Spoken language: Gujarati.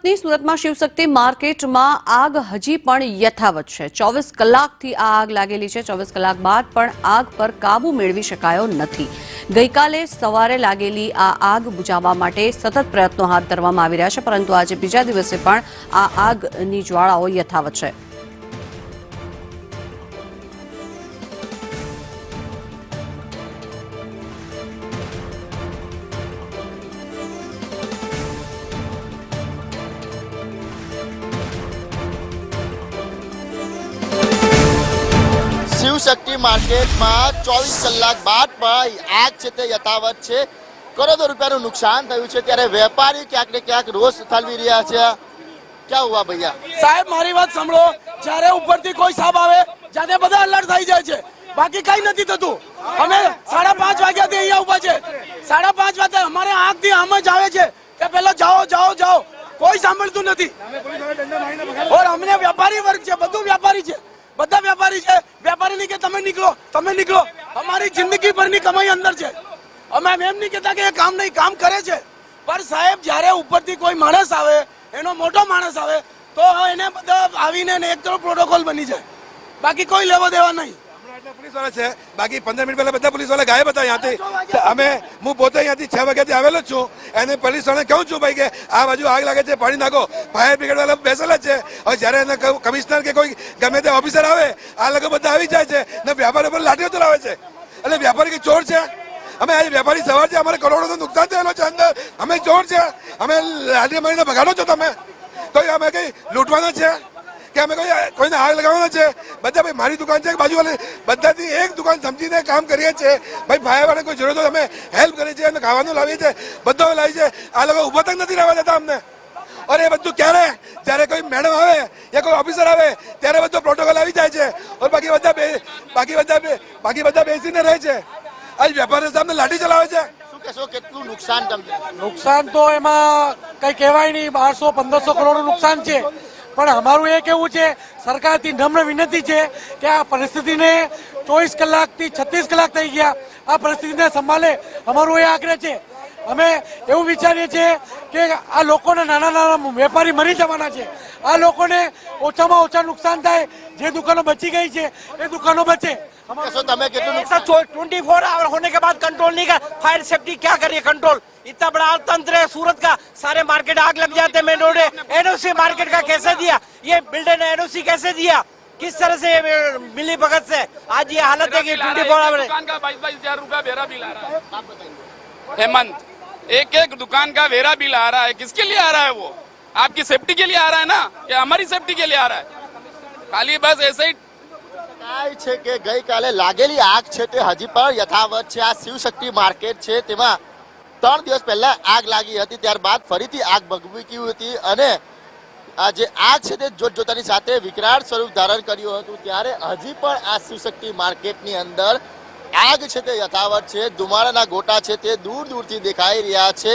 સુરતની સુરતમાં શિવશક્તિ માર્કેટમાં આગ હજી પણ યથાવત છે। 24 કલાકથી આ આગ લાગેલી છે। 24 કલાક બાદ પણ આગ પર કાબુ મેળવી શકાયો નથી। ગઈકાલે સવારે લાગેલી આ આગ બુઝાવવા માટે સતત પ્રયત્નો હાથ ધરવામાં આવી રહ્યા છે, પરંતુ આજે બીજા દિવસે પણ આ આગની જ્વાળાઓ યથાવત છે। शिवशक्ति मार्केट में 24 कलाक बाद आग है यथावत है। करोड़ों रुपया नुकसान थयुं छे, त्यारे वेपारी क्यांक ने क्यांक रोष ठालवी रह्या छे। क्या हुआ भैया? साहेब मारी बात सांभळो, ज्यारे उपरथी कोई साहब आवे त्यारे बधा अलर्ट थई जाय छे, बाकी कई नथी थतुं। अमे 5:30 वाग्याथी अहींया उभा छे। 5:30 वागे अमारे आंखथी आम ज आवे छे के पेलो जाओ जाओ जाओ, कोई सांभळતું નથી। और अमने व्यापारी वर्ग छे, बधुं व्यापारी छे, બધા व्यापारी છે। व्यापारी नहीं के તમે निकलो, हमारी जिंदगी भरनी कमाई अंदर है। અમે એમ નહીં કહેતા કે એ કામ નહીં, કામ કરે છે, પર સાહેબ જ્યારે ઉપરથી કોઈ માણસ આવે, એનો મોટો માણસ આવે તો એને બધા આવીને એક તરફ પ્રોટોકોલ બની જાય, બાકી કોઈ લેવા દેવા નહીં। पुलिस वाला है, बाकी 15 मिनट पहले बता पुलिस वाला गायब था। यहाँ अमे हूँ पोते यहाँ 6 वाग्या आवेलो छूँ। एने पुलिस वाले कहूँ छूँ भाई के आ बाजू आग लगे है, पानी नाखो। फायर ब्रिगेड वाला बेसेला है और जયારે कमिश्नर के कोई गमे ते ऑफिसर आवे आ लोग बधा આવી જાય છે ને व्यापारी पर लाठीओ चलावे છે। એટલે व्यापारी की चोर है। અમે आज व्यापारी सवार છે, અમારે करोड़ों नुकसान થયેલો છે अंदर। અમે चोर છે, અમે લાઠી મારીને ભગાડો છો તમે? તો અમે કઈ લૂંટવાના છે કે અમે કોઈને આગ લગાવવાના છે? બધા ભાઈ મારી દુકાન છે, બાજુ વાળી બધાથી એક દુકાન સમજીને કામ કરીએ છીએ ભાઈ। ભાઈ વાળા કોઈ જરૂર હોય અમે હેલ્પ કરીએ છીએ અને ખાવાનું લાવીએ છીએ, બધો લાવીએ છીએ। આ લોકો ઊભા તક નથી રહેવા દેતા અમને। और ये બધું ક્યારે જ્યારે કોઈ મેડમ આવે या कोई ऑफिसर આવે ત્યારે બધો પ્રોટોકોલ આવી જાય છે और બાકી બધા બેસીને રહે છે। આજ વેપારી સામે લાઠી ચલાવે છે। શું કહેશો, કેટલું નુકસાન તમને? નુકસાન તો એમાં કઈ કહેવાય નહીં, 1200-1500 કરોડનું નુકસાન છે। પણ અમારું એ કહેવું છે, સરકારથી નમ્ર વિનંતી છે કે આ પરિસ્થિતિને 24 કલાકથી 36 કલાક થઈ ગયા, આ પરિસ્થિતિને સંભાળે, અમારું એ આગ્રહ છે। અમે એવું વિચારીએ છીએ કે આ લોકોને નાના વેપારી મરી જવાના છે, આ લોકોને ઓછામાં ઓછા નુકસાન થાય, જે દુકાનો બચી ગઈ છે એ દુકાનો બચે। 24 आवर होने के बाद कंट्रोल नहीं कर, फायर सेफ्टी क्या करिए कंट्रोल? इतना बड़ा तंत्र है सूरत का, सारे मार्केट आग लग जाते हैं मेन रोड। एनओसी मार्केट का कैसे दिया? ये बिल्डर ने एनओसी कैसे दिया? किस तरह से मिली भगत से आज ये हालत है कि 24 आवर दुकान का 22,000 रुपया वेरा बिल आ रहा है। हेमंत, एक दुकान का वेरा बिल आ रहा है, किसके लिए आ रहा है? वो आपकी सेफ्टी के लिए आ रहा है ना, कि हमारी सेफ्टी के लिए आ रहा है? खाली बस ऐसे ही છે કે ગઈકાલે લાગેલી આગ છે તે હજી પણ યથાવત છે। આ શિવશક્તિ માર્કેટ છે, તેમાં 3 દિવસ પહેલા આગ લાગી હતી, ત્યારબાદ ફરીથી આગ ભભૂકી હતી અને આ જે આગ છે તે જોતજોતાની સાથે વિકરાળ સ્વરૂપ ધારણ કર્યું હતું। ત્યારે હજી પણ આ શિવશક્તિ માર્કેટની અંદર આગ છે તે યથાવત છે। ધુમાડાના ગોટા છે તે દૂર દૂરથી દેખાઈ રહ્યા છે।